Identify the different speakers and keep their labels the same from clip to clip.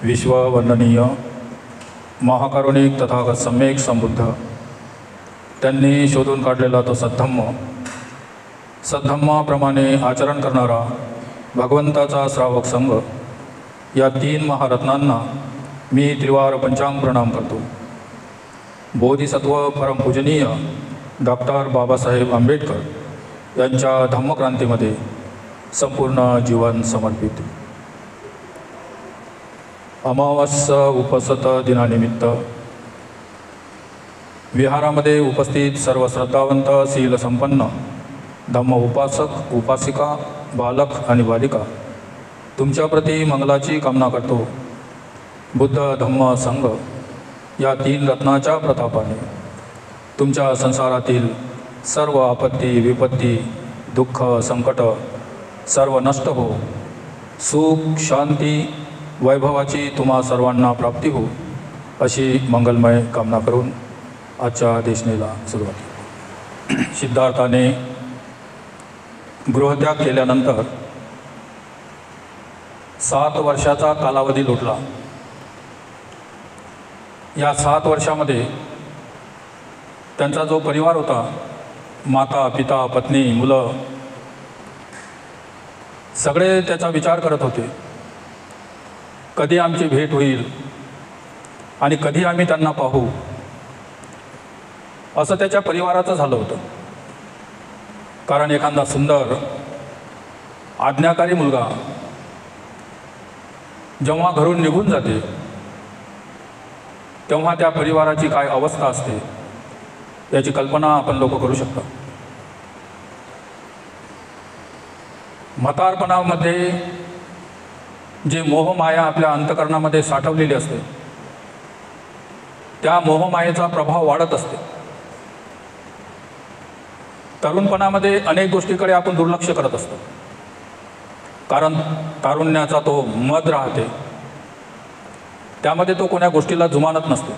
Speaker 1: विश्ववंदनीय महाकारुणिक तथागत सम्यक संबुद्ध त्यांनी शोधून काढलेला तो सद्धम्माप्रमाणे आचरण करणारा भगवंताचा श्रावक संघ, या 3 महारत्नांना मी त्रिवार पंचांग प्रणाम करतो। बोधिसत्व परमपूजनीय डॉक्टर बाबासाहेब आंबेडकर यांच्या धम्मक्रांतीमध्ये संपूर्ण जीवन समर्पित। अमावास्या उपसत दिनानिमित्त विहारामध्ये उपस्थित सर्व श्रद्धावंत शील संपन्न धम्म उपासक उपासिका बालक आणि बालिका तुमच्याप्रती मंगलाची कामना करतो। बुद्ध धम्म संघ या 3 रत्नाच्या प्रतापाने तुमच्या संसारातील सर्व आपत्ती विपत्ती दुःख संकट सर्व नष्ट हो, सुख शांती वैभवाची तुम्हा सर्वांना प्राप्ती हो, अशी मंगलमय कामना करून आजच्या देशनेला सुरुवात केली। सिद्धार्थाने गृहत्याग केल्यानंतर 7 वर्षाचा कालावधी लोटला। या 7 वर्षामध्ये त्यांचा जो परिवार होता, माता पिता पत्नी मुलं, सगळे त्याचा विचार करत होते, कधी आमची भेट होईल आणि कधी आम्ही त्यांना पाहू, असं त्याच्या परिवाराचं झालं होतं। कारण एखादा सुंदर आज्ञाकारी मुलगा जेव्हा घरून निघून जाते तेव्हा त्या परिवाराची काय अवस्था असते याची कल्पना आपण लोक करू शकता। म्हातारपणामध्ये जे मोहमाया आपल्या अंतकरणामध्ये साठवलेली असते, त्या मोहमायेचा प्रभाव वाढत असते। तरुणपणामध्ये अनेक गोष्टीकडे आपण दुर्लक्ष करत असतो, कारण तारुण्याचा तो मद राहते, त्यामध्ये तो कोण्या गोष्टीला जुमानत नसतो।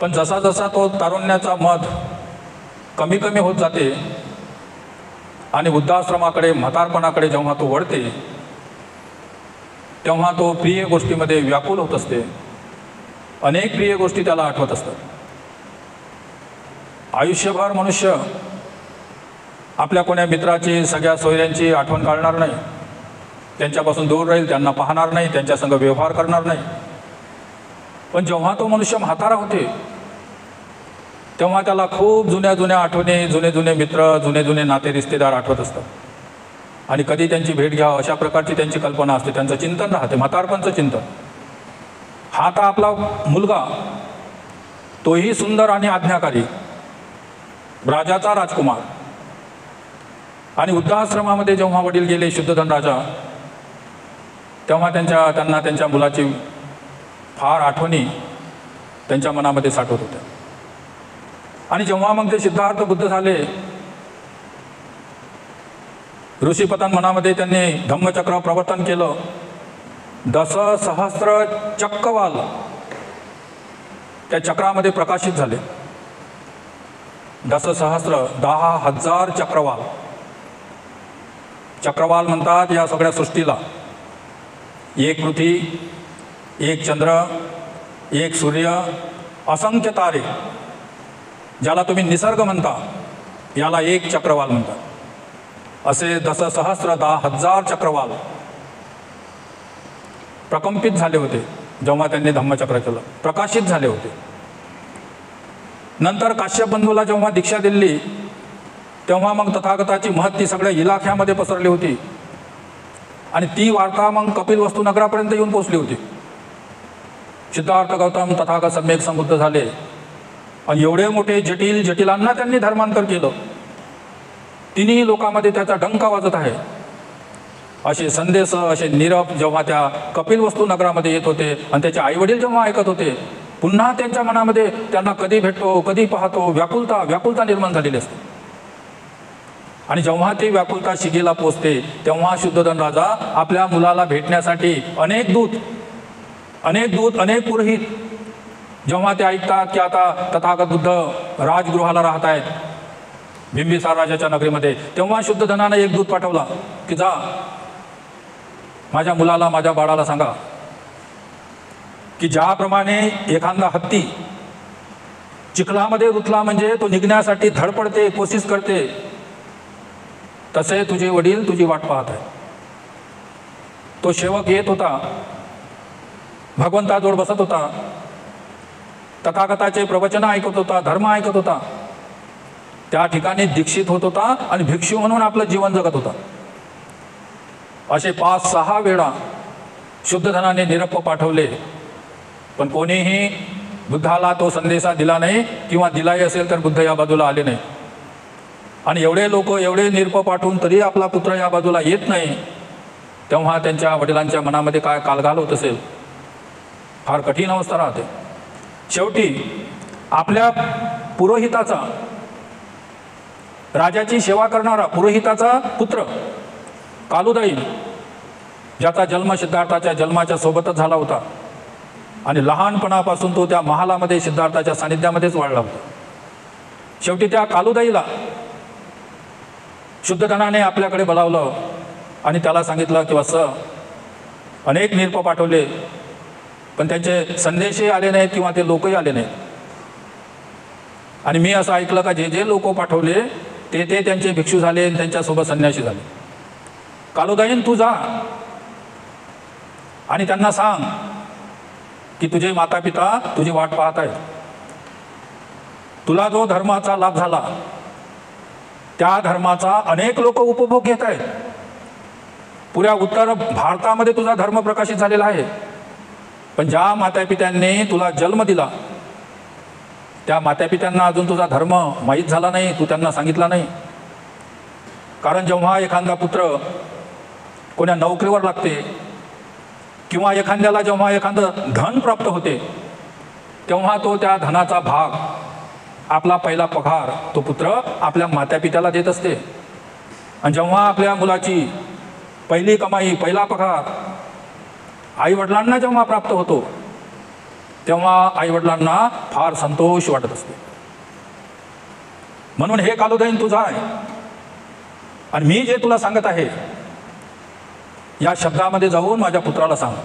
Speaker 1: पण जसा जसा तो तारुण्याचा मद कमी कमी होत जाते आणि वृद्धाश्रमाकडे म्हातारपणाकडे जेव्हा तो वळते तेव्हा तो प्रिय गोष्टीमध्ये व्याकुल होत असते। अनेक प्रिय गोष्टी त्याला आठवत असतात। आयुष्यभर मनुष्य आपल्या कोण्या मित्राची सगळ्या सोयऱ्यांची आठवण काढणार नाही, त्यांच्यापासून दूर राहील, त्यांना पाहणार नाही, त्यांच्यासंग व्यवहार करणार नाही। पण जेव्हा तो मनुष्य म्हातारा होते तेव्हा त्याला खूप जुन्या जुन्या आठवणी, जुने जुने मित्र, जुने जुने नाते रिश्तेदार आठवत असतात आणि कधी त्यांची भेट घ्यावं अशा प्रकारची त्यांची कल्पना असते, त्यांचं चिंतन राहते, म्हातारपणचं चिंतन। हा आता आपला मुलगा, तोही सुंदर आणि आज्ञाकारी, राजाचा राजकुमार, आणि वृद्धाश्रमामध्ये जेव्हा वडील गेले शुद्धोधन राजा, तेव्हा त्यांना त्यांच्या मुलाची फार आठवणी त्यांच्या मनामध्ये साठवत होत्या। आणि जेव्हा मग ते सिद्धार्थ बुद्ध झाले, ऋषीपतन मनामध्ये त्यांनी धम्मचक्र प्रवर्तन केलं। 10 सहस्त्र चक्रवाल त्या चक्रामध्ये प्रकाशित झाले। 10 सहस्त्र 10,000 चक्रवाल, चक्रवाल म्हणतात या सगळ्या सृष्टीला। 1 पृथ्वी, 1 चंद्र, 1 सूर्य, असंख्य तारे, ज्याला तुम्ही निसर्ग म्हणता, याला 1 चक्रवाल म्हणतात। असे 10 सहस्त्र 10,000 चक्रवाल प्रकंपित झाले होते जेव्हा त्यांनी धम्मचक्र केलं, प्रकाशित झाले होते। नंतर काश्यप बंधूला जेव्हा दीक्षा दिली तेव्हा मग तथागताची महत्ती सगळ्या इलाख्यामध्ये पसरली होती आणि ती वार्ता मग कपिलवस्तू नगरापर्यंत येऊन पोहोचली होती। सिद्धार्थ गौतम तथागत सम्यक संबुद्ध झाले आणि एवढे मोठे जटिलांना त्यांनी धर्मांतर केलं। तिन्ही लोकांमध्ये त्याचा डंका वाजत आहे। असे संदेश, असे निरप जेव्हा त्या कपिलवस्तू नगरामध्ये येत होते आणि त्याचे आईवडील जेव्हा ऐकत होते, पुन्हा त्यांच्या मनामध्ये त्यांना कधी भेटतो, कधी पाहतो, व्याकुलता निर्माण झालेली असते। आणि जेव्हा ती व्याकुलता शिगेला पोचते तेव्हा शुद्धोधन राजा आपल्या मुलाला भेटण्यासाठी अनेक दूत, अनेक पुरोहित जेव्हा ते ऐकतात की आता तथागत बुद्ध राजगृहाला राहत आहेत बिंबिसार राजाच्या नगरीमध्ये, तेव्हा शुद्धोधनाने एक दूत पाठवला की जा माझ्या मुलाला, माझ्या बाळाला सांगा की ज्याप्रमाणे एखादा हत्ती चिखलामध्ये रुतला म्हणजे तो निघण्यासाठी धडपडते, कोशिश करते, तसे तुझे वडील तुझी वाट पाहत आहे. तो सेवक येत होता, भगवंताजवळ बसत होता, तथागताचे प्रवचन ऐकत होता, धर्म ऐकत होता, त्या ठिकाणी दीक्षित होत होता आणि भिक्षू म्हणून आपलं जीवन जगत होता. असे 5-6 वेळा शुद्धधनाने निरप्प पाठवले, पण कोणीही बुद्धाला तो संदेशा दिला नाही, किंवा दिलाही असेल तर बुद्ध या बाजूला आले नाही. आणि एवढे लोक एवढे निरप्प पाठवून तरी आपला पुत्र या बाजूला येत नाही, तेव्हा त्यांच्या वडिलांच्या मनामध्ये काय कालघाल होत असेल. फार कठीण अवस्था राहते. शेवटी आपल्या पुरोहिताचा, राजाची सेवा करणारा पुरोहिताचा पुत्र कालुदाई, ज्याचा जन्म सिद्धार्थाच्या जन्माच्या सोबतच झाला होता आणि लहानपणापासून तो त्या महालामध्ये सिद्धार्थाच्या सानिध्यामध्येच वाढला होता. शेवटी त्या कालुदाईला शुद्धधनाने आपल्याकडे बोलावलं आणि त्याला सांगितलं की वत्स, अनेक निरप पाठवले, पण त्यांचे संदेशही आले नाहीत किंवा ते लोकही आले नाहीत. आणि मी असं ऐकलं का जे जे लोक पाठवले ते त्यांचे भिक्षू झाले आणि त्यांच्यासोबत संन्यासी झाले. कालुदाईन, तू जा आणि त्यांना सांग की तुझे माता पिता तुझी वाट पाहत आहेत. तुला जो धर्माचा लाभ झाला त्या धर्माचा अनेक लोक उपभोग घेत आहेत. पुऱ्या उत्तर भारतामध्ये तुझा धर्म प्रकाशित झालेला आहे, पण ज्या मातापित्यांनी तुला जन्म दिला त्या मातापित्यांना अजून तुझा धर्म माहीत झाला नाही, तू त्यांना सांगितला नाही. कारण जेव्हा एखादा पुत्र कोण्या नोकरीवर लागते किंवा एखाद्याला जेव्हा एखादं धन प्राप्त होते, तेव्हा तो त्या धनाचा भाग, आपला पहिला पगार तो पुत्र आपल्या मातापित्याला देत असते. आणि जेव्हा आपल्या मुलाची पहिली कमाई, पहिला पगार आईवडिलांना जेव्हा प्राप्त होतो, तेव्हा आईवडिलांना फार संतोष वाटत असतो. म्हणून हे कालुदाईन तुझा आहे. आणि मी जे तुला सांगत आहे या शब्दामध्ये जाऊन माझ्या पुत्राला सांग.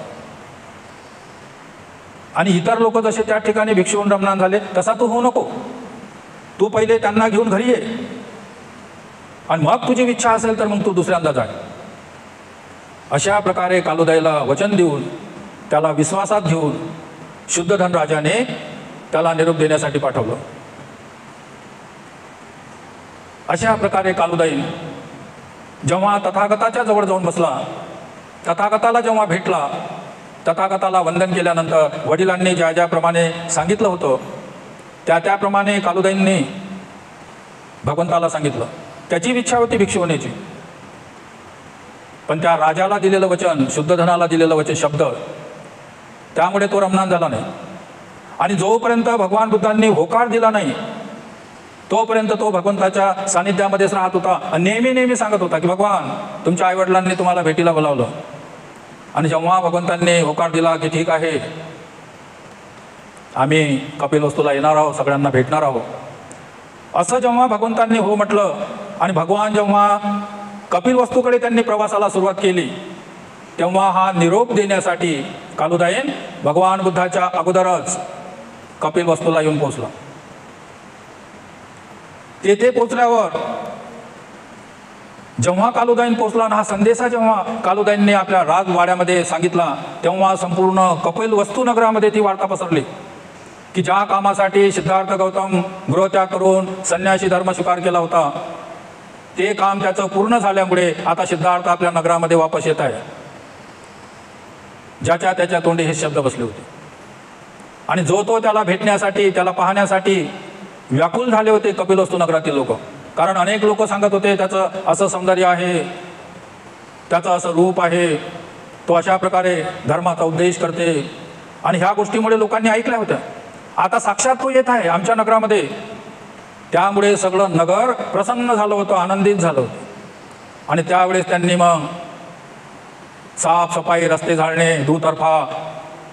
Speaker 1: आणि इतर लोक जसे त्या ठिकाणी भिक्षून रमणान झाले तसा तू होऊ नको. तू पहिले त्यांना घेऊन घरी ये आणि मग तुझी इच्छा असेल तर मग तू दुसऱ्यांदा जा. अशा प्रकारे कालुदाईला वचन देऊन, त्याला विश्वासात घेऊन शुद्धधन राजाने त्याला निरोप देण्यासाठी पाठवलं. अशा प्रकारे कालुदाई जेव्हा तथागताच्या जवळ जाऊन बसला, तथागताला जेव्हा भेटला, तथागताला वंदन केल्यानंतर वडिलांनी ज्या ज्याप्रमाणे सांगितलं होतं त्याप्रमाणे कालुदाईंनी भगवंताला सांगितलं. त्याची इच्छा होती भिक्षू होण्याची, पण त्या राजाला दिलेलं वचन, शुद्धधनाला दिलेलं वचन, शब्द, त्यामुळे तो रमणान झाला नाही. आणि जोपर्यंत भगवान बुद्धांनी होकार दिला नाही तोपर्यंत तो भगवंताच्या सानिध्यामध्येच राहत होता. नेहमी नेहमी सांगत होता की भगवान, तुमच्या आईवडिलांनी तुम्हाला भेटीला बोलावलं. आणि जेव्हा भगवंतांनी होकार दिला की ठीक आहे, आम्ही कपिलवस्तूला येणार आहोत, सगळ्यांना भेटणार आहोत, असं जेव्हा भगवंतांनी हो म्हटलं आणि भगवान जेव्हा कपिलवस्तूकडे त्यांनी प्रवासाला सुरुवात केली, तेव्हा हा निरोप देण्यासाठी कालुदाईन भगवान बुद्धाच्या अगोदरच कपिलवस्तूला येऊन पोहोचला. तेथे पोचल्यावर जेव्हा कालुदाईन पोहोचला आणि हा संदेशा जेव्हा कालुदाईंनी आपल्या राजवाड्यामध्ये सांगितला, तेव्हा संपूर्ण कपिलवस्तू नगरामध्ये ती वार्ता पसरली की ज्या कामासाठी सिद्धार्थ गौतम गृहत्याग करून संन्यासी धर्म स्वीकार केला होता, ते काम त्याचं पूर्ण झाल्यामुळे आता सिद्धार्थ आपल्या नगरामध्ये वापस येत आहे. ज्याच्या त्याच्या तोंडी हे शब्द बसले होते. आणि जो तो त्याला भेटण्यासाठी, त्याला पाहण्यासाठी व्याकुल झाले होते कपिलवस्तू नगरातील लोक. कारण अनेक लोक सांगत होते त्याचं असं सौंदर्य आहे, त्याचं असं रूप आहे, तो अशा प्रकारे धर्माचा उद्देश करते. आणि ह्या गोष्टीमुळे लोकांनी ऐकल्या होत्या. आता साक्षात तो येत आहे आमच्या नगरामध्ये, त्यामुळे सगळं नगर प्रसन्न झालं होतं, आनंदित झालं होतं. आणि त्यावेळेस त्यांनी मग साफसफाई, रस्ते झाडणे, दुतर्फा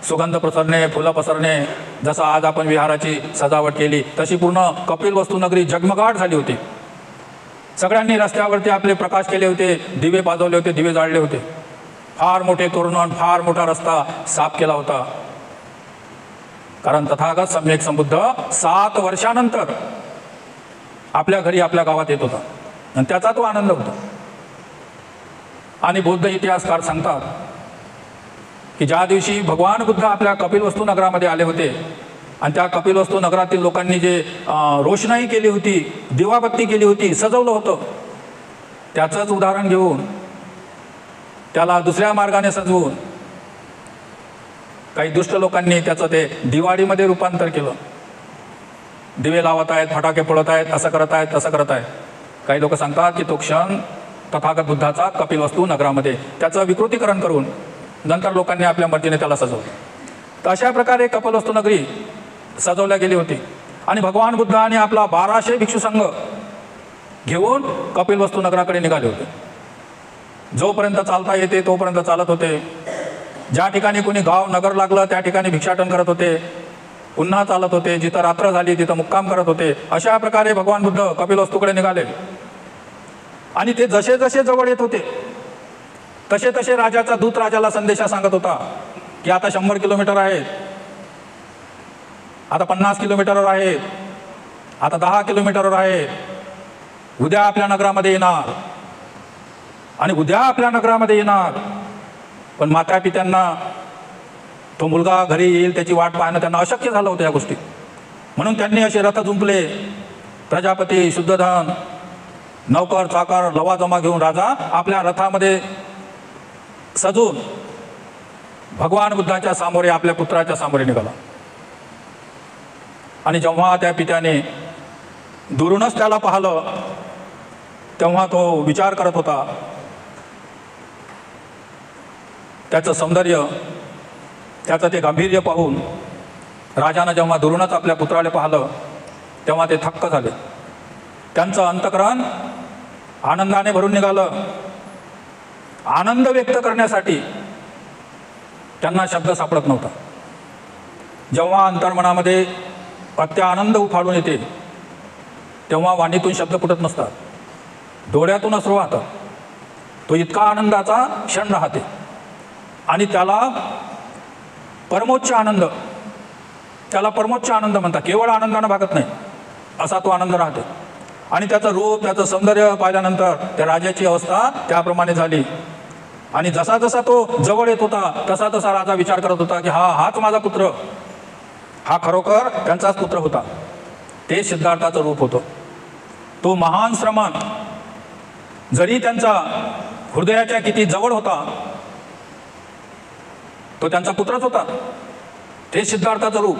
Speaker 1: सुगंध पसरणे, फुलं पसरणे, जसं आज आपण विहाराची सजावट केली तशी पूर्ण कपिलवस्तू नगरी जगमगाट झाली होती. सगळ्यांनी रस्त्यावरती आपले प्रकाश केले होते, दिवे पाजवले होते, दिवे जाळले होते. फार मोठे तोरण, फार मोठा रस्ता साफ केला होता. कारण तथागत सम्यक संबुद्ध 7 वर्षानंतर आपल्या घरी आपल्या गावात येत होता आणि त्याचा तो आनंद होता. आणि बौद्ध इतिहासकार सांगतात की ज्या दिवशी भगवान बुद्ध आपल्या कपिलवस्तू नगरामध्ये आले होते आणि त्या कपिलवस्तू नगरातील लोकांनी जे रोषणाई केली होती, दिवाबत्ती केली होती, सजवलं होतं, त्याचंच उदाहरण घेऊन त्याला दुसऱ्या मार्गाने सजवून काही दुष्ट लोकांनी त्याचं ते दिवाळीमध्ये रूपांतर केलं. दिवे लावत आहेत, फटाके फोडत आहेत, असं करत आहेत, तसं करत आहेत. काही लोक सांगतात की तो क्षण तथागत बुद्धाचा कपिलवस्तू नगरामध्ये त्याचं विकृतीकरण करून नंतर लोकांनी आपल्या मर्जीने त्याला सजवलं. तर अशा प्रकारे कपिलवस्तू नगरी सजवल्या गेली होती आणि भगवान बुद्धाने आपला 1200 भिक्षू संघ घेऊन कपिलवस्तू नगराकडे निघाले होते. जोपर्यंत चालता येते तोपर्यंत चालत होते. ज्या ठिकाणी कोणी गाव नगर लागलं त्या ठिकाणी भिक्षाटन करत होते, पुन्हा चालत होते. जिथं रात्र झाली तिथं मुक्काम करत होते. अशा प्रकारे भगवान बुद्ध कपिलवस्तूकडे निघाले आणि ते जसे जसे जवळ येत होते तसे तसे राजाचा दूत राजाला संदेशा सांगत होता की आता 100 किलोमीटर आहेत, आता 50 किलोमीटरवर आहेत, आता 10 किलोमीटरवर आहेत, उद्या आपल्या नगरामध्ये येणार आणि उद्या आपल्या नगरामध्ये येणार. पण माता पित्यांना तो मुलगा घरी येईल त्याची वाट पाहणं त्यांना अशक्य झालं होतं या गोष्टी. म्हणून त्यांनी असे रथ जुंपले. प्रजापती, शुद्धधन, नौकर चाकर लवाजमा घेऊन राजा आपल्या रथामध्ये सजून भगवान बुद्धाच्या सामोरे आपल्या पुत्राच्या सामोरे निघाला. आणि जेव्हा त्या पित्याने दुरूनच त्याला पाहिलं तेव्हा तो विचार करत होता. त्याचं सौंदर्य, त्याचं ते गांभीर्य पाहून राजानं जेव्हा दुरूनच आपल्या पुत्राला पाहिलं तेव्हा ते थक्क झाले. त्यांचं अंतःकरण आनंदाने भरून निघालं. आनंद व्यक्त करण्यासाठी त्यांना शब्द सापडत नव्हता. जेव्हा अंतर्मनामध्ये अत्यानंद उफाळून येते तेव्हा वाणीतून शब्द फुटत नसतात, डोळ्यातून अश्रू वाहतात. तो इतका आनंदाचा क्षण राहते आणि त्याला परमोच्च आनंद, त्याला परमोच्च आनंद म्हणतात. केवळ आनंदानं भागत नाही असा तो आनंद राहते. आणि त्याचं रूप, त्याचं सौंदर्य पाहिल्यानंतर त्या राजाची अवस्था त्याप्रमाणे झाली. आणि जसा जसा तो जवळ येत होता तसा तसा राजा विचार करत होता की हाच माझा पुत्र, हा खरोखर त्यांचाच पुत्र होता. ते सिद्धार्थाचं रूप होतं. तो महान श्रमण जरी त्यांचा हृदयाच्या किती जवळ होता तो त्यांचा पुत्रच होता. ते सिद्धार्थाचं रूप.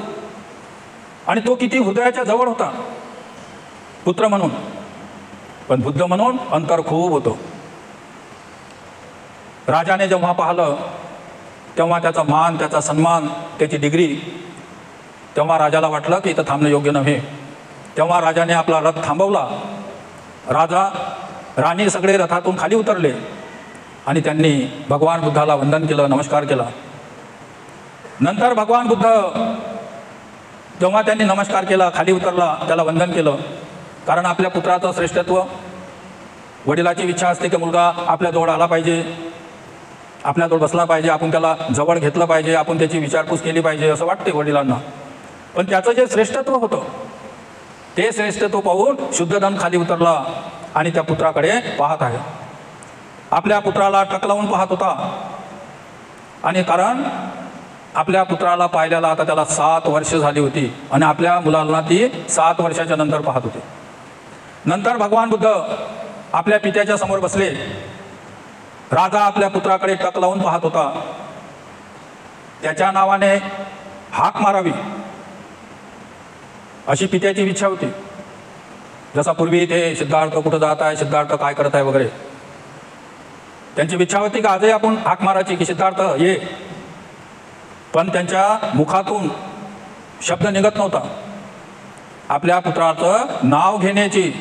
Speaker 1: आणि तो किती हृदयाच्या जवळ होता पुत्र म्हणून, पण बुद्ध म्हणून अंतर खूप होतं. राजाने जेव्हा पाहिलं तेव्हा त्याचा मान, त्याचा सन्मान, त्याची डिग्री, तेव्हा राजाला वाटलं की इथं थांबणं योग्य नव्हे. तेव्हा राजाने आपला रथ थांबवला. राजा राणी सगळे रथातून खाली उतरले आणि त्यांनी भगवान बुद्धाला वंदन केलं, नमस्कार केला. नंतर भगवान बुद्ध जेव्हा त्यांनी नमस्कार केला, खाली उतरला, त्याला वंदन केलं. कारण आपल्या पुत्राचं श्रेष्ठत्व, वडिलाची इच्छा असते की मुलगा आपल्याजवळ आला पाहिजे, आपल्याजवळ बसला पाहिजे, आपण त्याला जवळ घेतलं पाहिजे, आपण त्याची विचारपूस केली पाहिजे असं वाटते वडिलांना. पण त्याचं जे श्रेष्ठत्व होतं ते श्रेष्ठत्व पाहून शुद्धधन खाली उतरला आणि त्या पुत्राकडे पाहत आहे. आपल्या पुत्राला टक लावून पाहत होता. आणि कारण आपल्या पुत्राला पाहिल्याला आता त्याला 7 वर्ष झाली होती आणि आपल्या मुलाला ती 7 वर्षाच्या नंतर पाहत होते. नंतर भगवान बुद्ध आपल्या पित्याच्या समोर बसले. राजा आपल्या पुत्राकडे टक लावून पाहत होता. त्याच्या नावाने हाक मारावी अशी पित्याची इच्छा होती. जसा पूर्वी ते सिद्धार्थ कुठं जात आहे, सिद्धार्थ काय करत आहे वगैरे, त्यांची इच्छा होती की आजही आपण हाक मारायची की सिद्धार्थ ये. पण त्यांच्या मुखातून शब्द निघत नव्हता. आपल्या पुत्राचं नाव घेण्याची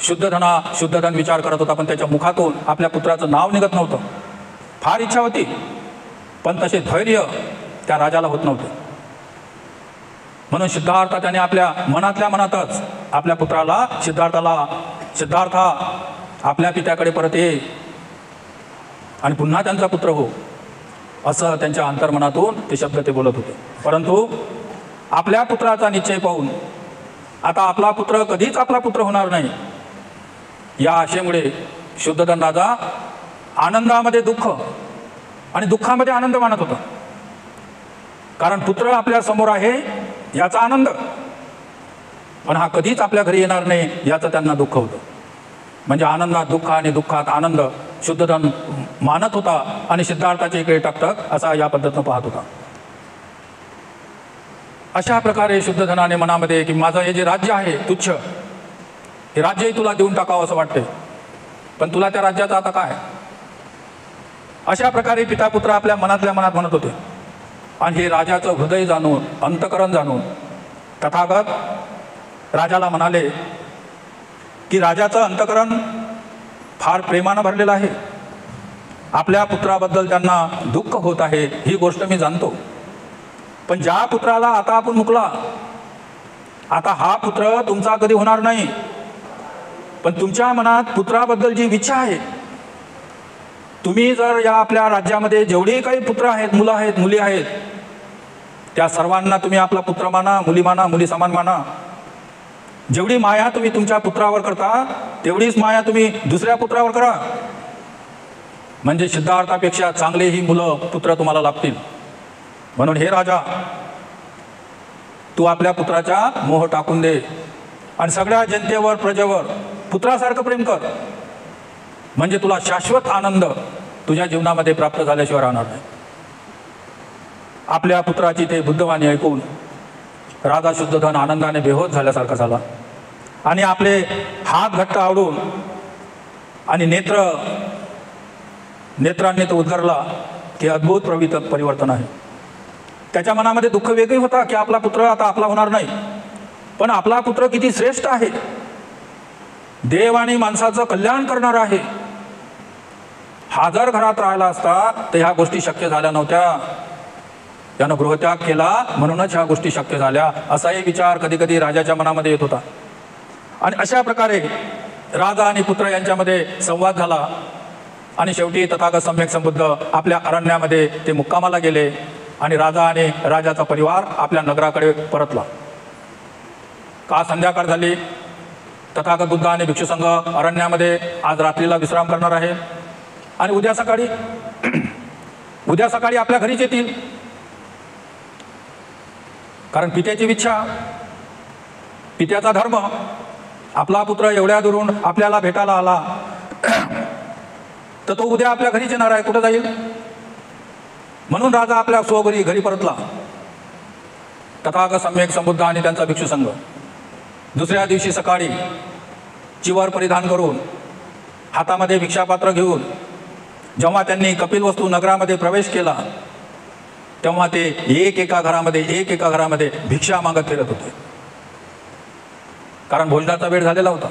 Speaker 1: शुद्धधन विचार करत होता, पण त्याच्या मुखातून आपल्या पुत्राचं नाव निघत नव्हतं. फार इच्छा होती पण तसे धैर्य त्या राजाला होत नव्हते. म्हणून सिद्धार्थ त्याने आपल्या मनातल्या मनातच आपल्या पुत्राला सिद्धार्था आपल्या पित्याकडे परत ये आणि पुन्हा त्यांचा पुत्र हो असं त्यांच्या अंतर्मनातून ते शब्द ते बोलत होते. परंतु आपल्या पुत्राचा निश्चय पाहून आता आपला पुत्र कधीच आपला पुत्र होणार नाही या आशेमुळे शुद्धोधन राजा आनंदामध्ये दुःख आणि दुःखामध्ये आनंद मानत होता. कारण पुत्र आपल्या समोर आहे याचा आनंद, पण हा कधीच आपल्या घरी येणार नाही याचं त्यांना दुःख होतं. म्हणजे आनंदात दुःख आणि दुःखात आनंद शुद्धोधन मानत होता आणि सिद्धार्थाच्या इकडे टकटक असा या पद्धतीनं पाहत होता. अशा प्रकारे शुद्धोधनाने मनामध्ये की माझं हे जे राज्य आहे तुच्छ, हे राज्यही तुला देऊन टाकावं असं वाटते, पण तुला त्या राज्याचं आता काय, अशा प्रकारे पिता पुत्र आपल्या मनातल्या मनात म्हणत होते. आणि हे राजाचं हृदय जाणून अंतकरण जाणून तथागत राजाला म्हणाले की राजाचं अंतकरण फार प्रेमानं भरलेलं आहे. आपल्या पुत्राबद्दल त्यांना दुःख होत आहे ही गोष्ट मी जाणतो, पण ज्या पुत्राला आता आपण मुकला, आता हा पुत्र तुमचा कधी होणार नाही. पण तुमच्या मनात पुत्राबद्दल जी इच्छा आहे, तुम्ही जर या आपल्या राज्यामध्ये जेवढे काही पुत्र आहेत, मुलं आहेत, मुली आहेत, त्या सर्वांना तुम्ही आपला पुत्र माना, मुली समान माना. जेवढी माया तुम्ही तुमच्या पुत्रावर करता तेवढीच माया तुम्ही दुसऱ्या पुत्रावर करा. म्हणजे सिद्धार्थापेक्षा चांगले ही मुलं पुत्र तुम्हाला लाभतील. म्हणून हे राजा, तू आपल्या पुत्राचा मोह टाकून दे आणि सगळ्या जनतेवर प्रजेवर पुत्रासारखं प्रेम कर. म्हणजे तुला शाश्वत आनंद तुझ्या जीवनामध्ये प्राप्त झाल्याशिवाय राहणार नाही. आपल्या पुत्राची ते बुद्धवाणी ऐकून राजा शुद्धोधन आनंदाने बेहोश झाल्यासारखा झाला आणि आपले हात घट्ट आवडून आणि नेत्रांनी तो उद्गारला की अद्भुत परिवर्तन आहे. त्याच्या मनामध्ये दुःख वेगळी होता की आपला पुत्र आता आपला होणार नाही, पण आपला पुत्र किती श्रेष्ठ आहे, देव आणि माणसाचं कल्याण करणार आहे. हा जर घरात राहिला असता तर ह्या गोष्टी शक्य झाल्या नव्हत्या. त्यानं गृहत्याग केला म्हणूनच ह्या गोष्टी शक्य झाल्या, असाही विचार कधी कधी राजाच्या मनामध्ये येत होता. आणि अशा प्रकारे राजा आणि पुत्र यांच्यामध्ये संवाद झाला आणि शेवटी तथागत सम्यक संबुद्ध आपल्या अरण्यामध्ये ते मुक्कामाला गेले आणि राजा आणि राजाचा परिवार आपल्या नगराकडे परतला. का संध्याकाळ झाली, तथागत बुद्ध आणि भिक्षुसंघ अरण्यामध्ये आज रात्रीला विश्राम करणार आहे आणि उद्या सकाळी आपल्या घरीच येतील. कारण पित्याची इच्छा, पित्याचा धर्म, आपला पुत्र एवढ्या दुरून आपल्याला भेटायला आला तर तो उद्या आपल्या घरीच येणार आहे, कुठं जाईल. म्हणून राजा आपल्या घरी परतला. तथागत सम्यक संबुद्ध आणि त्यांचा भिक्षुसंघ दुसऱ्या दिवशी सकाळी चिवर परिधान करून हातामध्ये भिक्षापात्र घेऊन जेव्हा त्यांनी कपिलवस्तू नगरामध्ये प्रवेश केला तेव्हा ते एका घरामध्ये भिक्षा मागत फिरत होते. कारण भोजनाचा वेळ झालेला होता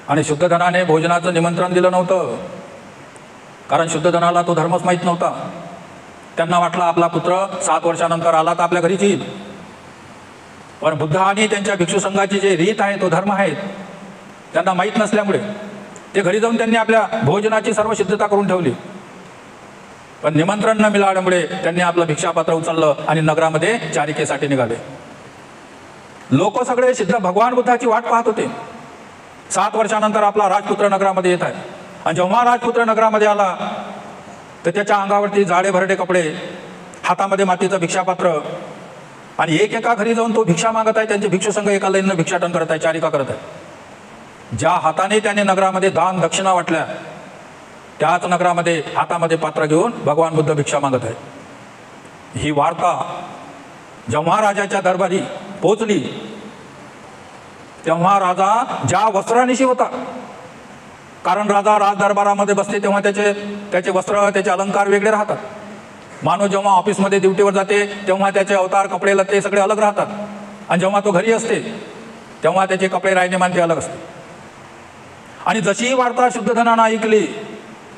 Speaker 1: आणि शुद्धोधनाने भोजनाचं निमंत्रण दिलं नव्हतं. कारण शुद्धोधनाला तो धर्मच माहीत नव्हता. त्यांना वाटलं आपला पुत्र 7 वर्षानंतर आला तर आपल्या घरीच येईल. पण बुद्ध आणि त्यांच्या भिक्षुसंघाची जे रीत आहे, तो धर्म आहे, त्यांना माहीत नसल्यामुळे ते घरी जाऊन त्यांनी आपल्या भोजनाची सर्व सिद्धता करून ठेवली. पण निमंत्रण न मिळाल्यामुळे त्यांनी आपलं भिक्षापात्र उचललं आणि नगरामध्ये चारिकेसाठी निघाले. लोक सगळे सिद्ध भगवान बुद्धाची वाट पाहत होते. 7 वर्षानंतर आपला राजपुत्र नगरामध्ये येत आहे. आणि जेव्हा राजपुत्र नगरामध्ये आला तर त्याच्या अंगावरती जाडे भरडे कपडे, हातामध्ये मातीचं भिक्षापात्र आणि एका घरी जाऊन तो भिक्षा मागत आहे. त्यांचे भिक्षुसंघ एका लाईननं भिक्षाटन करत आहे, चारिका करत आहे. ज्या हाताने त्याने नगरामध्ये दान दक्षिणा वाटल्या त्याच नगरामध्ये हातामध्ये पात्र घेऊन भगवान बुद्ध भिक्षा मागत आहे. ही वार्ता जेव्हा राजाच्या दरबारी पोहोचली तेव्हा राजा ज्या वस्त्रानिशी होता, कारण राजा राजदरबारामध्ये बसते तेव्हा त्याचे वस्त्र, त्याचे अलंकार वेगळे राहतात. माणूस जेव्हा ऑफिसमध्ये ड्युटीवर जाते तेव्हा त्याचे अवतार, कपडे, लत्ते सगळे अलग राहतात. आणि जेव्हा तो घरी असते तेव्हा त्याचे कपडे, राहणीमान ते अलग असते. आणि जशी ही वार्ता शुद्धोधनानं ऐकली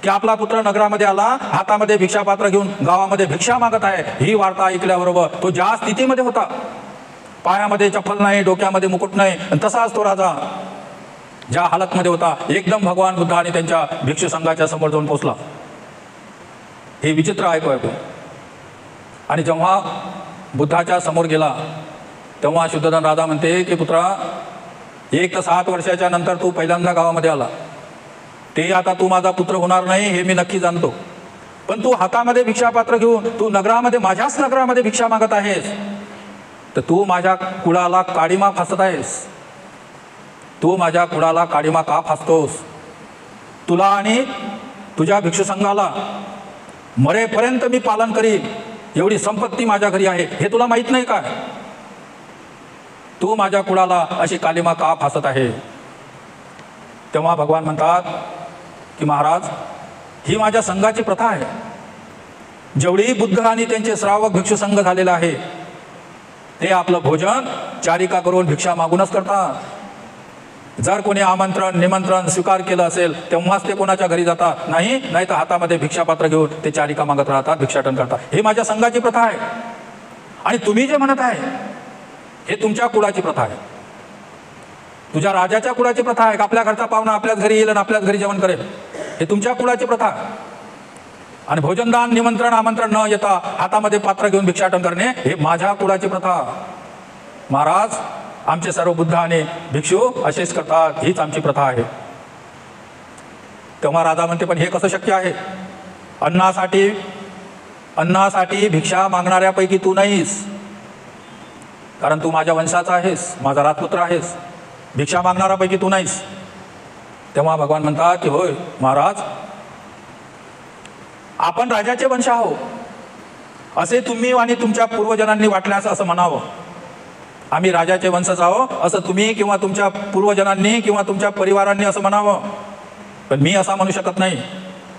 Speaker 1: की आपला पुत्र नगरामध्ये आला, हातामध्ये भिक्षापात्र घेऊन गावामध्ये भिक्षा मागत आहे, ही वार्ता ऐकल्याबरोबर तो ज्या स्थितीमध्ये होता, पायामध्ये चप्पल नाही, डोक्यामध्ये मुकुट नाही, तसाच तो राजा ज्या हालतमध्ये होता एकदम भगवान बुद्ध आणि त्यांच्या भिक्षुसंघाच्या समोर जाऊन पोहोचला. हे विचित्र ऐकू. आणि जेव्हा बुद्धाच्या समोर गेला तेव्हा शुद्धोधन राजा म्हणते की पुत्रा, 1 ते 7 वर्षाच्या नंतर तू पहिल्यांदा गावामध्ये आला, ते आता तू माझा पुत्र होणार नाही हे मी नक्की जाणतो, पण तू हातामध्ये भिक्षापात्र घेऊन तू नगरामध्ये, माझ्याच नगरामध्ये भिक्षा मागत आहेस, तर तू माझ्या कुळाला काळीमा फासत आहेस. तू माझ्या कुळाला काळीमा का फासतोस? तुला आणि तुझ्या भिक्षुसंघाला मरेपर्यंत मी पालन करीन, एवढी संपत्ती माझ्या घरी आहे, हे तुला माहीत नाही काय? तू माझ्या कुळाला अशी कालिमा का फासत आहे? तेव्हा भगवान म्हणतात की महाराज, ही माझ्या संघाची प्रथा आहे. जेवढी बुद्ध आणि त्यांचे श्रावक भिक्षू संघ झालेला आहे ते आपलं भोजन चारिका करून भिक्षा मागूनच करतात. जर कोणी आमंत्रण निमंत्रण स्वीकार केलं असेल तेव्हाच ते कोणाच्या घरी जातात, नाही तर हातामध्ये भिक्षापात्र घेऊन ते चारिका मागत राहतात, भिक्षाटन करतात. हे माझ्या संघाची प्रथा आहे. आणि तुम्ही जे म्हणत आहे हे तुमच्या कुळाची प्रथा आहे, तुझ्या राजाच्या कुळाची प्रथा आहे. आपल्या घरचा पाहुणा आपल्याच घरी येईल आणि आपल्याच घरी जेवण करेल, हे तुमच्या कुळाची प्रथा आहे. आणि भोजनदान निमंत्रण आमंत्रण न येता हातामध्ये पात्र घेऊन भिक्षाटन करणे हे माझ्या कुळाची प्रथा. महाराज, आमचे सर्व बुद्ध आणि भिक्षू असेच करतात, हीच आमची प्रथा आहे. तेव्हा राजा म्हणते, पण हे कसं शक्य आहे? अन्नासाठी भिक्षा मागणाऱ्यापैकी तू नाहीस, कारण तू माझ्या वंशाचा आहेस, माझा राजपुत्र आहेस. भिक्षा मागणाऱ्यापैकी तू नाहीस. तेव्हा भगवान म्हणतात की होय महाराज, आपण राजाचे वंश आहोत असे तुम्ही आणि तुमच्या पूर्वजनांनी वाटल्यास असं म्हणावं. आम्ही राजाचे वंशज आहोत असं तुम्ही किंवा तुमच्या पूर्वजनांनी किंवा तुमच्या परिवारांनी असं म्हणावं, पण मी असा म्हणू शकत नाही,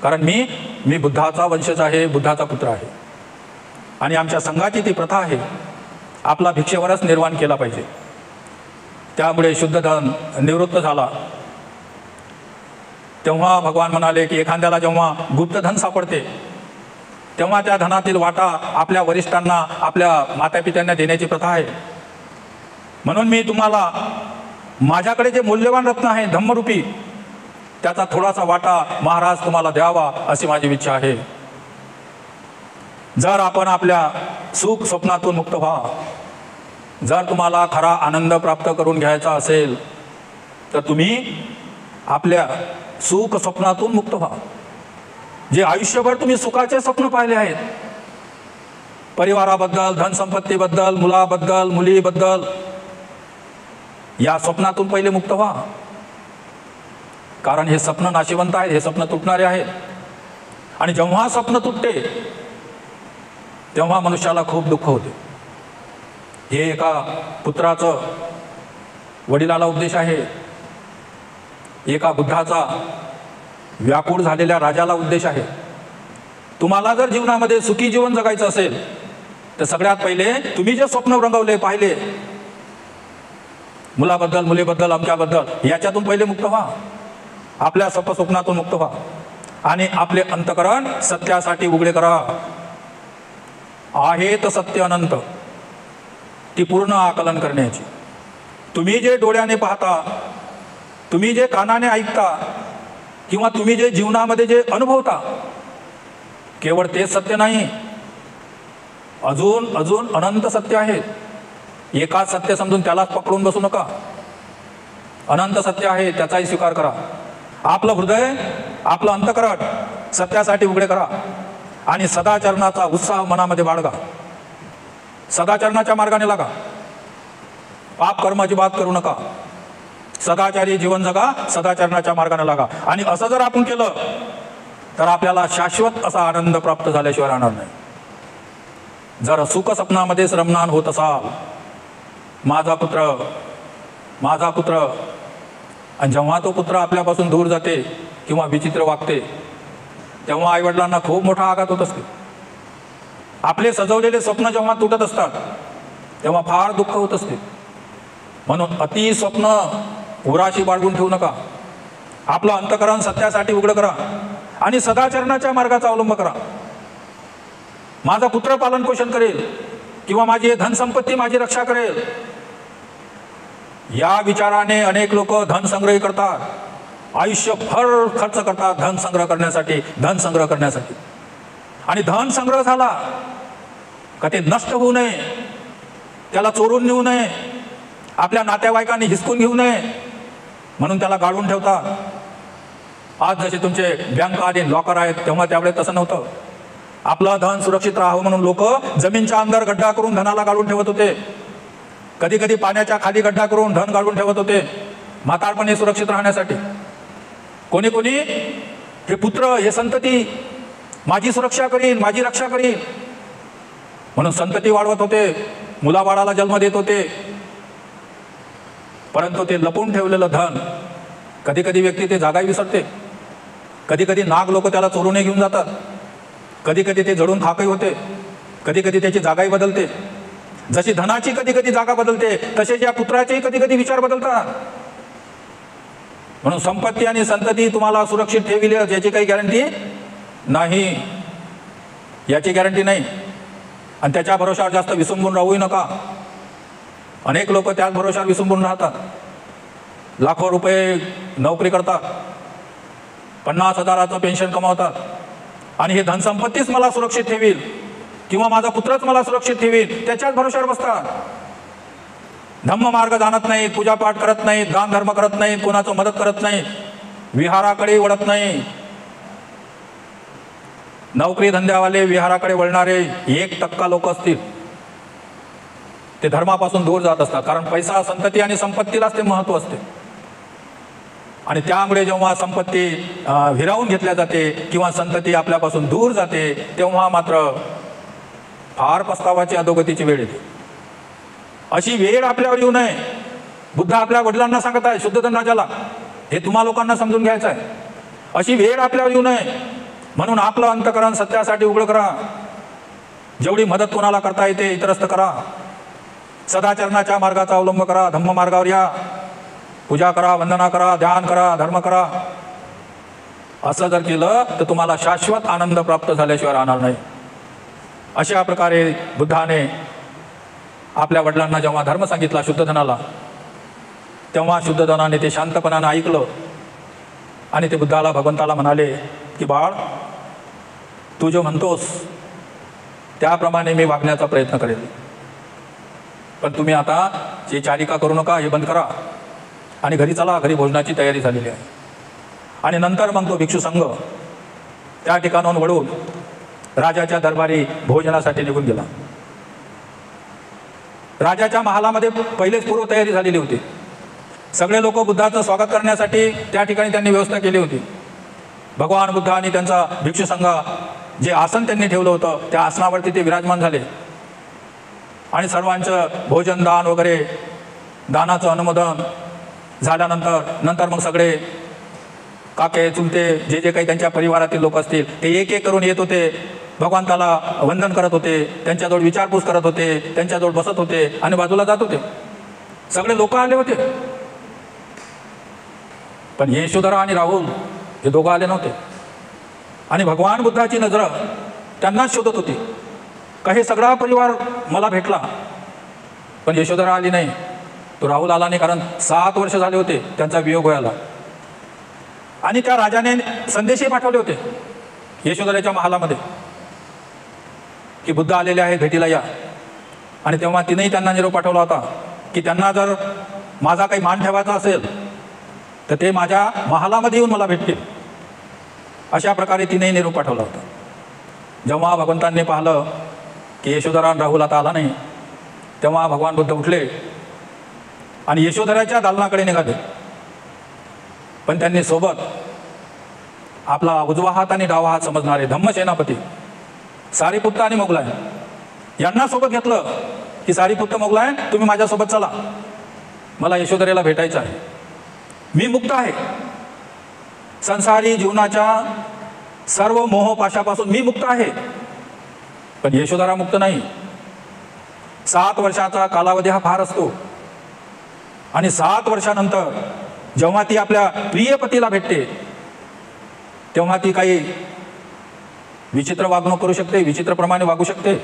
Speaker 1: कारण मी बुद्धाचा वंशज आहे, बुद्धाचा पुत्र आहे. आणि आमच्या संघाची ती प्रथा आहे, आपला भिक्षेवरच निर्वाण केला पाहिजे. त्यामुळे शुद्धोधन निवृत्त झाला. तेव्हा भगवान म्हणाले की एखाद्याला जेव्हा गुप्त धन सापडते तेव्हा त्या धनातील वाटा आपल्या वरिष्ठांना, आपल्या मातापित्यांना देण्याची प्रथा आहे. म्हणून मी तुम्हाला माझ्याकडे जे मूल्यवान रत्न आहे धम्मरूपी, त्याचा थोडासा वाटा महाराज तुम्हाला द्यावा अशी माझी इच्छा आहे. जर आपण आपल्या सुख स्वप्नातून मुक्त व्हा, जर तुम्हाला खरा आनंद प्राप्त करून घ्यायचा असेल तर तुम्ही आपल्या सुख स्वप्नातून मुक्त व्हा. जे आयुष्यभर तुम्ही सुखाचे स्वप्न पाहिले आहेत, परिवाराबद्दल, धनसंपत्तीबद्दल, मुलाबद्दल, मुलीबद्दल, या स्वप्नातून पहिले मुक्त व्हा. कारण हे स्वप्न नाशिवंत आहेत, हे स्वप्न तुटणारे आहेत. आणि जेव्हा स्वप्न तुटते तेव्हा मनुष्याला खूप दुःख होते. हे एका पुत्राचं वडिलाला उपदेश आहे, एका बुद्धाचा व्याकुळ झालेल्या राजाला उपदेश आहे. तुम्हाला जर जीवनामध्ये सुखी जीवन जगायचं असेल तर सगळ्यात पहिले तुम्ही जे स्वप्न रंगवले पाहिले, मुलाबद्दल, मुलीबद्दल, अमक्याबद्दल, याच्यातून पहिले मुक्त व्हा. आपल्या स्वप्नातून मुक्त व्हा आणि आपले अंतकरण सत्यासाठी उघडे करा. आहेत सत्य अनंत, ती पूर्ण आकलन करण्याची. तुम्ही जे डोळ्याने पाहता, तुम्ही जे कानाने ऐकता किंवा तुम्ही जे जीवनामध्ये जे अनुभवता, केवळ तेच सत्य नाही, अजून अनंत सत्य आहेत. एकाच सत्य समजून त्यालाच पकडून बसू नका. अनंत सत्य आहे, त्याचाही स्वीकार करा. आपलं हृदय, आपलं अंतकरण सत्यासाठी उघडे करा आणि सदाचरणाचा उत्साह मनामध्ये बाळगा. सदाचरणाच्या मार्गाने लागा. पाप कर्म अजिबात करू नका. सदाचारी जीवन जगा, सदाचरणाच्या मार्गाने लागा. आणि असं जर आपण केलं तर आपल्याला शाश्वत असा आनंद प्राप्त झाल्याशिवाय राहणार नाही. जर सुख स्वप्नामध्येच रममाण होत असाल, माझा पुत्र, आणि जेव्हा तो पुत्र आपल्यापासून दूर जाते किंवा विचित्र वागते तेव्हा आईवडिलांना खूप मोठा आघात होत असते. आपले सजवलेले स्वप्न जेव्हा तुटत असतात तेव्हा फार दुःख होत असते. म्हणून अति स्वप्न उराशी बाळगून ठेवू नका. आपलं अंतकरण सत्यासाठी उघडं करा आणि सदाचरणाच्या मार्गाचा अवलंब करा. माझा पुत्र पालन पोषण करेल किंवा माझी धनसंपत्ती माझी रक्षा करेल, या विचाराने अनेक लोक धन संग्रह करतात, आयुष्यभर खर्च करतात धन संग्रह करण्यासाठी. आणि धन संग्रह झाला का ते नष्ट होऊ नये, त्याला चोरून नेऊ नये, आपल्या नातेवाईकांनी हिसकून घेऊ नये म्हणून त्याला गाळून ठेवतात. आज जसे तुमचे बँक आणि लॉकर आहेत, तेव्हा त्यावेळेस तसं नव्हतं. आपलं धन सुरक्षित राहावं म्हणून लोक जमीनच्या अंदर गड्डा करून धनाला गाळून ठेवत होते. कधी कधी पाण्याच्या खाली गड्डा करून धन गाळून ठेवत होते, म्हातारपणे सुरक्षित राहण्यासाठी. कोणी कोणी हे पुत्र, हे संतती माझी सुरक्षा करीन, माझी रक्षा करीन म्हणून संतती वाढवत होते, मुलाबाळाला जन्म देत होते. परंतु ते लपून ठेवलेलं धन कधी कधी व्यक्ती ते जागाही विसरते. कधी कधी नाग लोक त्याला चोरून घेऊन जातात. कधी कधी ते जळून खाकही होते. कधी कधी त्याची जागाही बदलते. जशी धनाची कधी कधी जागा बदलते, तसे या पुत्राचेही कधी कधी विचार बदलतात. म्हणून संपत्ती आणि संतती तुम्हाला सुरक्षित ठेवली याची काही गॅरंटी नाही, याची गॅरंटी नाही. आणि त्याच्या भरोशावर जास्त विसंबून राहूही नका. अनेक लोक त्याच भरोशावर विसंबून राहतात. लाखो रुपये नोकरी करतात, 50,000चं पेन्शन कमावतात आणि हे धनसंपत्तीच मला सुरक्षित ठेवील किंवा माझा पुत्रच मला सुरक्षित ठेवील, त्याच्याच भरोशावर बसतात. धम्म मार्ग जाणत नाहीत, पूजापाठ करत नाहीत, दान धर्म करत नाहीत, कोणाचं मदत करत नाहीत, विहाराकडे वळत नाही. नोकरी धंद्यावाले विहाराकडे वळणारे 1% लोक असतील, ते धर्मापासून दूर जात असतात. कारण पैसा, संतती आणि संपत्तीलाच ते महत्त्व असते. आणि त्यामुळे जेव्हा संपत्ती हिरावून घेतल्या जाते किंवा संतती आपल्यापासून दूर जाते, तेव्हा मात्र फार पस्तावाची अधोगतीची वेळ येते. अशी वेळ आपल्यावर येऊ नये. बुद्ध आपल्या वडिलांना सांगत आहे, शुद्धोधन राजाला, हे तुम्हा लोकांना समजून घ्यायचं आहे. अशी वेळ आपल्यावर येऊ नये म्हणून आपलं अंतकरण सत्यासाठी उघड करा. जेवढी मदत कोणाला करता येते इतरस्त करा. सदाचरणाच्या मार्गाचा अवलंब करा. धम्म मार्गावर या. पूजा करा, वंदना करा, ध्यान करा, धर्म करा. असं जर केलं तर तुम्हाला शाश्वत आनंद प्राप्त झाल्याशिवाय राहणार नाही. अशा प्रकारे बुद्धाने आपल्या वडिलांना जेव्हा धर्म सांगितला शुद्धोधनाला, तेव्हा शुद्धोधनाने ते शांतपणाने ऐकलं आणि ते बुद्धाला, भगवंताला म्हणाले की बाळ, तू जो म्हणतोस त्याप्रमाणे मी वागण्याचा प्रयत्न करेल, पण तुम्ही आता जे चारिका करू नका, हे बंद करा आणि घरी चला. घरी भोजनाची तयारी झालेली आहे. आणि नंतर मग तो भिक्षू संघ त्या ठिकाणाहून वळून राजाच्या दरबारी भोजनासाठी निघून गेला. राजाच्या महालामध्ये पहिलेच पूर्व तयारी झालेली होती. सगळे लोक बुद्धाचं स्वागत करण्यासाठी त्या ठिकाणी त्यांनी व्यवस्था केली होती. भगवान बुद्ध आणि त्यांचा भिक्षू संघ जे आसन त्यांनी ठेवलं होतं, त्या आसनावरती ते विराजमान झाले आणि सर्वांचं भोजन, दान वगैरे, दानाचं अनुमोदन झाल्यानंतर मग सगळे काके, चुलते, जे जे काही त्यांच्या परिवारातील लोक असतील ते एक एक करून येत होते. भगवंताला वंदन करत होते, त्यांच्याजवळ विचारपूस करत होते, त्यांच्याजवळ बसत होते आणि बाजूला जात होते. सगळे लोक आले होते, पण यशोधरा आणि राहुल हे दोघं आले नव्हते. आणि भगवान बुद्धाची नजर त्यांनाच शोधत होती. काही सगळा परिवार मला भेटला, पण यशोधरा आली नाही, तो राहुल आला नाही, कारण 7 वर्ष झाले होते त्यांचा वियोग व्हायला. आणि त्या राजाने संदेशही पाठवले होते यशोधरेच्या महालामध्ये की बुद्ध आलेले आहेत, भेटीला या. आणि तेव्हा तिनेही त्यांना निरोप पाठवला होता की त्यांना जर माझा काही मान ठेवायचा असेल तर ते माझ्या महालामध्ये येऊन मला भेटतील. अशा प्रकारे तिनेही निरोप पाठवला होता. जेव्हा भगवंतांनी पाहिलं की यशोधरा आणि राहुल आता आला नाही, तेव्हा भगवान बुद्ध उठले आणि यशोधराच्या दालनाकडे निघाले. पण त्यांनी सोबत आपला उजवा हात आणि डावा हात समजणारे धम्मसेनापती सारीपुत्त आणि मोगलायन यांना सोबत घेतलं की सारीपुत्त, मोगलायन, तुम्ही माझ्यासोबत चला, मला यशोधरेला भेटायचं आहे. मी मुक्त आहे. संसारी जीवनाच्या सर्व मोहपाशापासून मी मुक्त आहे, पण यशोधरा मुक्त नाही. 7 वर्षाचा कालावधी हा फार असतो. आणि 7 वर्षानंतर जेव्हा ती आपल्या प्रिय पतीला भेटते, तेव्हा ती काही विचित्र वागणूक करू शकते, विचित्रप्रमाणे वागू शकते.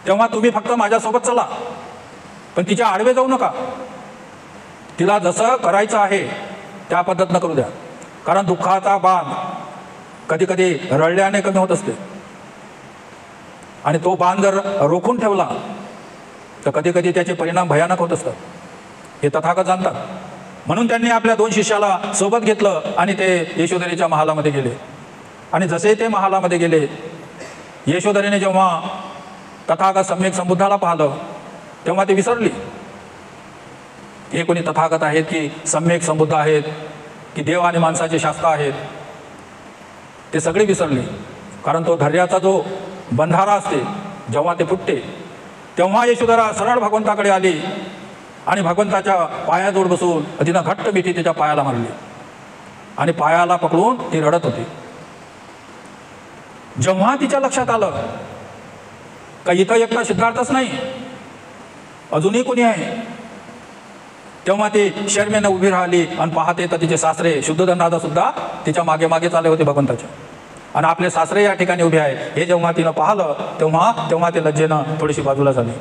Speaker 1: तेव्हा तुम्ही फक्त माझ्यासोबत चला, पण तिच्या आडवे जाऊ नका. तिला जसं करायचं आहे त्या पद्धतीनं करू द्या. कारण दुःखाचा बाण कधी कधी रडल्याने कमी होत असते, आणि तो बाण जर रोखून ठेवला तर कधी कधी त्याचे परिणाम भयानक होत असतात. हे तथागत जाणतात. म्हणून त्यांनी आपल्या 2 शिष्याला सोबत घेतलं आणि ते यशोधरेच्या महालामध्ये गेले. आणि जसे ते महालामध्ये गेले, यशोधरेने जेव्हा तथागत सम्यक संबुद्धाला पाहिलं तेव्हा ते विसरली. हे कोणी तथागत आहेत की सम्यक संबुद्ध आहेत की देव आणि माणसाचे शास्त्र आहेत, ते सगळे विसरले. कारण तो धैर्याचा जो बंधारा असते जेव्हा ते फुटते तेव्हा यशोधरा सरळ भगवंताकडे आली आणि भगवंताच्या पायाजवळ बसून तिनं घट्ट मिठी त्याच्या पायाला मारली आणि पायाला पकडून ती रडत होती. जेव्हा तिच्या लक्षात आलं का इथं एकटा सिद्धार्थच नाही, अजूनही कोणी आहे, तेव्हा ती शर्मेनं उभी राहिली आणि पाहते तर तिचे सासरे शुद्धोधन राजा सुद्धा तिच्या मागे मागे चालले होते भगवंताच्या, आणि आपले सासरे या ठिकाणी उभे आहे. हे जेव्हा तिनं पाहिलं तेव्हा ते लज्जेनं थोडीशी बाजूला झाली.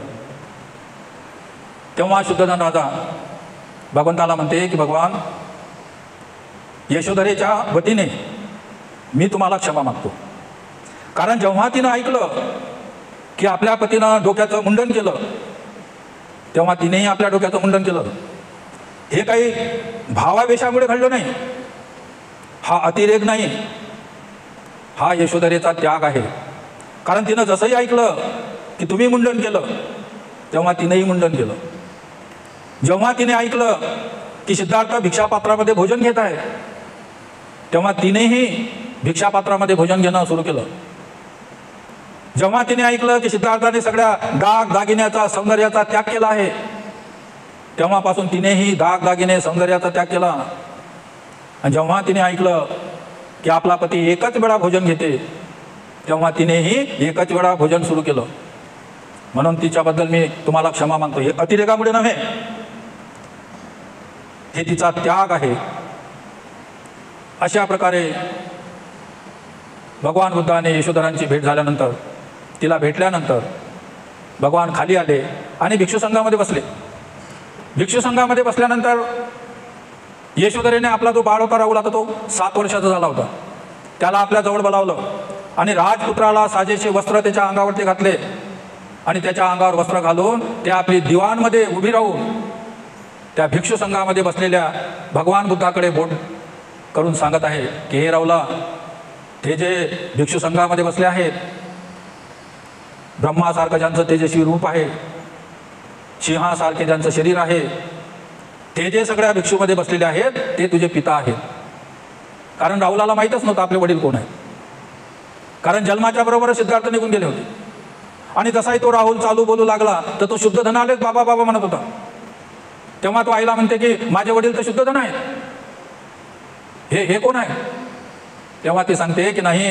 Speaker 1: तेव्हा शुद्धोधन राजा भगवंताला म्हणते की भगवान, यशोधरेच्या वतीने मी तुम्हाला क्षमा मागतो. कारण जेव्हा तिनं ऐकलं की आपल्या पतीनं डोक्याचं मुंडन केलं तेव्हा तिनेही आपल्या डोक्याचं मुंडन केलं. हे काही भावावेशामुळे घडलं नाही, हा अतिरेक नाही, हा यशोधरेचा त्याग आहे. कारण तिनं जसंही ऐकलं की तुम्ही मुंडन केलं तेव्हा तिनेही मुंडन केलं. जेव्हा तिने ऐकलं की सिद्धार्थ भिक्षापात्रामध्ये भोजन घेत आहे तेव्हा तिनेही भिक्षापात्रामध्ये भोजन घेणं सुरू केलं. जेव्हा तिने ऐकलं की सिद्धार्थाने सगळ्या दागिन्याचा सौंदर्याचा त्याग केला आहे तेव्हापासून तिनेही दागिने सौंदर्याचा त्याग केला. आणि जेव्हा तिने ऐकलं की आपला पती एकच वेळा भोजन घेते तेव्हा तिनेही एकच वेळा भोजन सुरू केलं. म्हणून तिच्याबद्दल मी तुम्हाला क्षमा मागतो. हे अतिरेकामुळे नव्हे, हे तिचा त्याग आहे. अशा प्रकारे भगवान बुद्धाने यशोधरांची भेट झाल्यानंतर, तिला भेटल्यानंतर भगवान खाली आले आणि भिक्षू संघामध्ये बसले. भिक्षू संघामध्ये बसल्यानंतर यशोधरेने आपला जो बाळ होता राहुल, आता तो 7 वर्षाचा झाला होता, त्याला आपल्या जवळ बोलावलं आणि राजपुत्राला साजेचे वस्त्र त्याच्या अंगावरती घातले आणि त्याच्या अंगावर वस्त्र घालून ते आपली दिवाणमध्ये उभी राहून त्या भिक्षू संघामध्ये बसलेल्या भगवान बुद्धाकडे बोट करून सांगत आहे की हे राहुला, ते जे भिक्षू संघामध्ये बसले आहेत, ब्रह्मासारखं ज्यांचं तेजस्वी रूप आहे, सिंहासारखे ज्यांचं शरीर आहे, ते जे सगळ्या भिक्षूमध्ये बसलेले आहेत ते तुझे पिता आहेत. कारण राहुलाला माहीतच नव्हतं आपले वडील कोण आहेत, कारण जन्माच्या बरोबरच सिद्धार्थ निघून गेले होते. आणि जसाही तो राहुल चालू बोलू लागला तर तो शुद्धधनालेच बाबा बाबा म्हणत होता. तेव्हा तो आईला म्हणते की माझे वडील तर शुद्धधन आहेत, हे कोण आहे? तेव्हा ती सांगते की नाही,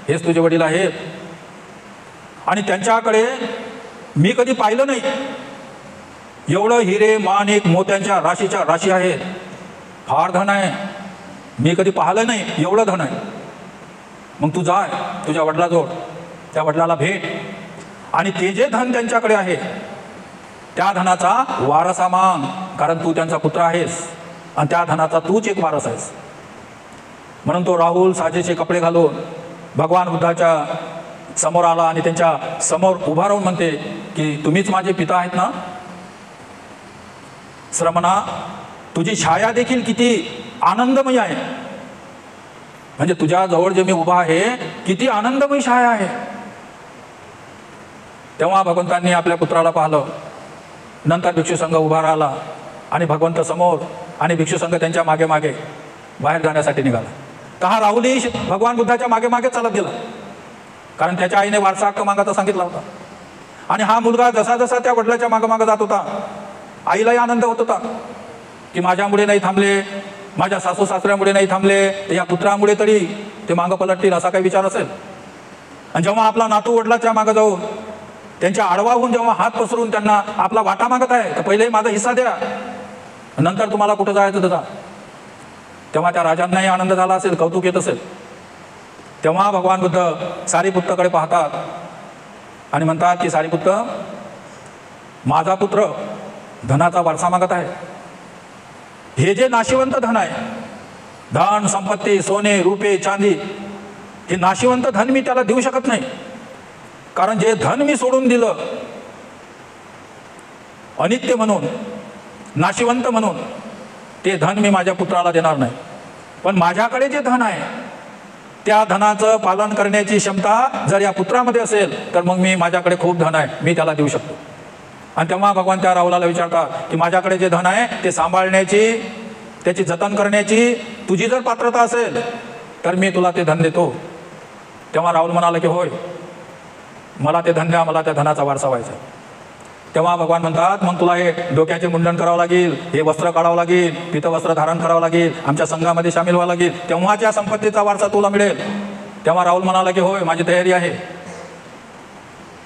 Speaker 1: हेच तुझे वडील आहेत. आणि त्यांच्याकडे मी कधी पाहिलं नाही एवढं हिरे माणिक मोत्यांच्या राशीच्या राशी आहेत, फार धन आहे, मी कधी पाहिलं नाही एवढं धन आहे. मग तू जाय तुझ्या वडिलाजवळ, त्या वडिलाला भेट आणि ते जे धन त्यांच्याकडे आहे त्या धनाचा वारसा माग, कारण तू त्यांचा पुत्र आहेस आणि त्या धनाचा तूच एक वारस आहेस. म्हणून तो राहुल साजेचे कपडे घालून भगवान बुद्धाच्या समोर आला आणि त्यांच्या समोर उभा राहून म्हणते की तुम्हीच माझे पिता आहेत ना? श्रमणा, तुझी छाया देखील किती आनंदमय आहे, म्हणजे तुझ्या जवळ जे मी उभा आहे किती आनंदमय छाया आहे. तेव्हा भगवंतांनी आपल्या पुत्राला पाहिलं. नंतर भिक्षू संघ उभा राहिला आणि भगवंत समोर आणि भिक्षू संघ त्यांच्या मागे मागे बाहेर जाण्यासाठी निघाला. तर हा राहुलही भगवान बुद्धाच्या मागे मागे चालत गेला, कारण त्याच्या आईने वारसा हक्क मागायचा सांगितला होता. आणि हा मुलगा जसा जसा त्या वडिलाच्या मागे मागे जात होता, आईलाही आनंद होत होता की माझ्यामुळे नाही थांबले, माझ्या सासू सासऱ्यामुळे नाही थांबले, तर या पुत्रामुळे तरी ते मागं पलटतील असा काही विचार असेल. आणि जेव्हा आपला नातू वडिलाच्या मागं जाऊन त्यांच्या आडवा होऊन जेव्हा हात पसरून त्यांना आपला वाटा मागत आहे, तर पहिले माझा हिस्सा द्या, नंतर तुम्हाला कुठं जायचं तर जा, तेव्हा त्या राजांनाही आनंद झाला असेल, कौतुक येत असेल. तेव्हा भगवान बुद्ध सारीपुत्राकडे पाहतात आणि म्हणतात की सारीपुत्र, माझा पुत्र धनाचा वारसा मागत आहे. हे जे नाशिवंत धन आहे, धन संपत्ती सोने रुपे चांदी, हे नाशिवंत धन मी त्याला देऊ शकत नाही, कारण जे धन मी सोडून दिलं अनित्य म्हणून, नाशिवंत म्हणून, ते धन मी माझ्या पुत्राला देणार नाही. पण माझ्याकडे जे धन आहे त्या धनाचं पालन करण्याची क्षमता जर या पुत्रामध्ये असेल तर मग मी, माझ्याकडे खूप धन आहे, मी त्याला देऊ शकतो. आणि तेव्हा भगवान त्या राहुलाला विचारतात की माझ्याकडे जे धन आहे ते सांभाळण्याची, त्याची जतन करण्याची तुझी जर पात्रता असेल तर मी तुला ते धन देतो. तेव्हा राहुल म्हणाला की होय, मला ते धन द्या, मला त्या धनाचा वारसा व्हायचा. तेव्हा भगवान म्हणतात मग तुला हे डोक्याचे मुंडन करावं लागेल, हे वस्त्र काढावं लागेल, पितवस्त्र धारण करावं लागेल, आमच्या संघामध्ये सामील व्हावं लागेल, तेव्हाच्या संपत्तीचा वारसा तुला मिळेल. तेव्हा राहुल म्हणाला की होय, माझी तयारी आहे.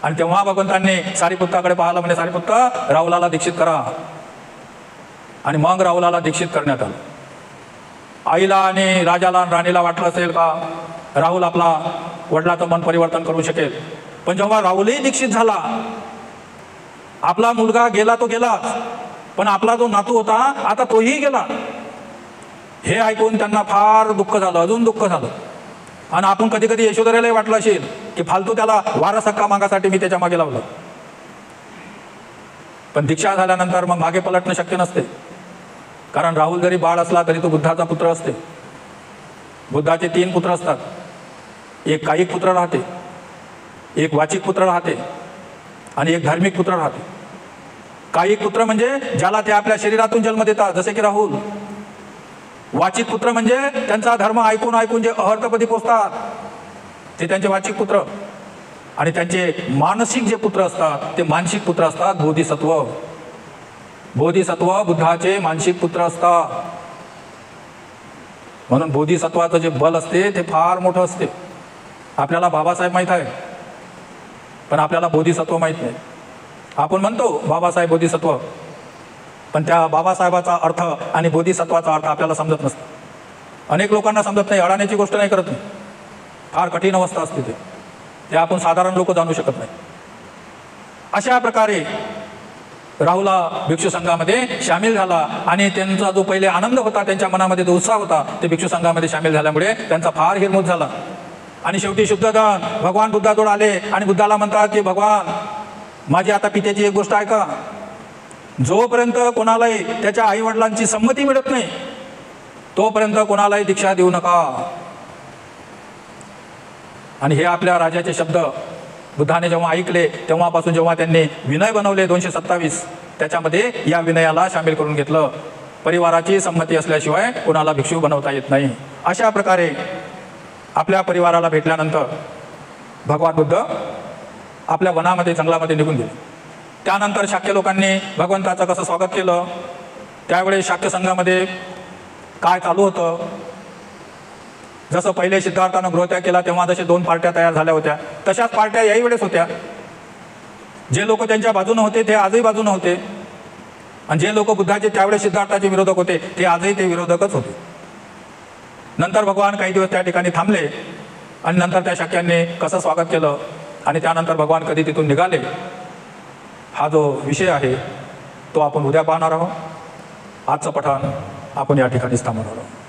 Speaker 1: आणि तेव्हा भगवंतांनी सारीपुत्राकडे पाहिलं, म्हणजे सारीपुत्र, राहुलाला दीक्षित करा. आणि मग राहुलाला दीक्षित करण्यात आलं. आईला आणि राजाला आणि राणीला वाटलं असेल का राहुल आपला वडिलाचं मन परिवर्तन करू शकेल. पण जेव्हा राहुलही दीक्षित झाला, आपला मुलगा गेला तो गेलाच, पण आपला जो नातू होता आता तोही गेला, हे ऐकून त्यांना फार दुःख झालं, अजून दुःख झालं. आणि आपण कधी कधी यशोधरेलाही वाटलं असेल की फालतू त्याला वारस हक्का मागासाठी मी त्याच्या मागे लावलं. पण दीक्षा झाल्यानंतर मग मागे पलटणं शक्य नसते, कारण राहुल जरी बाळ असला तरी तो बुद्धाचा पुत्र असते. बुद्धाचे 3 पुत्र असतात, एक कायिक पुत्र राहते, एक वाचिक पुत्र राहते आणि एक धार्मिक पुत्र राहते. कायिक पुत्र म्हणजे ज्याला ते आपल्या शरीरातून जन्म देतात, जसे की राहुल. वाचिक पुत्र म्हणजे त्यांचा धर्म ऐकून ऐकून जे अहर्तपदी पोचतात, ते त्यांचे वाचिक पुत्र. आणि त्यांचे मानसिक जे पुत्र असतात ते मानसिक पुत्र असतात, बोधिसत्व. बोधिसत्व बुद्धाचे मानसिक पुत्र असतात. म्हणून बोधिसत्वाचं जे बल असते ते फार मोठं असते. आपल्याला बाबासाहेब माहीत आहे, पण आपल्याला बोधिसत्व माहीत नाही. आपण म्हणतो बाबासाहेब बोधिसत्व, पण त्या बाबासाहेबाचा अर्थ आणि बोधिसत्वाचा अर्थ आपल्याला समजत नसतं. अनेक लोकांना समजत नाही, अडाण्याची गोष्ट नाही करत नाही, फार कठीण अवस्था असते ते आपण साधारण लोक जाणू शकत नाही. अशा प्रकारे राहुला भिक्षू संघामध्ये सामील झाला आणि त्यांचा जो पहिले आनंद होता, त्यांच्या मनामध्ये जो उत्साह होता, ते भिक्षू संघामध्ये सामील झाल्यामुळे त्यांचा फार हिरमोड झाला. आणि शेवटी शुद्धोधन भगवान बुद्धाजवळ आले आणि बुद्धाला म्हणतात की भगवान, माझी आता पित्याची एक गोष्ट ऐका, जोपर्यंत कोणालाही त्याच्या आई वडिलांची संमती मिळत नाही तोपर्यंत कोणालाही दीक्षा देऊ नका. आणि हे आपल्या राजाचे शब्द बुद्धाने जेव्हा ऐकले तेव्हापासून जेव्हा त्यांनी विनय बनवले 227, त्याच्यामध्ये या विनयाला सामील करून घेतलं. परिवाराची संमती असल्याशिवाय कोणाला भिक्षू बनवता येत नाही. अशा प्रकारे आपल्या परिवाराला भेटल्यानंतर भगवान बुद्ध आपल्या वनामध्ये, जंगलामध्ये निघून गेले. त्यानंतर शाक्य लोकांनी भगवंताचं कसं स्वागत केलं, त्यावेळेस शाक्य संघामध्ये काय चालू होतं. जसं पहिले सिद्धार्थानं गृहत्याग केला तेव्हा जसे 2 पार्ट्या तयार झाल्या होत्या, तशाच पार्ट्या याही वेळेस होत्या. जे लोक त्यांच्या बाजूने होते ते आजही बाजूने होते, आणि जे लोक बुद्धाचे त्यावेळेस सिद्धार्थाचे विरोधक होते ते आजही ते विरोधकच होते. नंतर भगवान काही दिवस त्या ठिकाणी थांबले आणि नंतर त्या शाक्यांनी कसं स्वागत केलं आणि त्यानंतर भगवान कधी तिथून निघाले, हा जो विषय आहे तो आपण उद्या पाहणार आहोत. आजचं पठण आपण या ठिकाणी थांबवणार आहोत.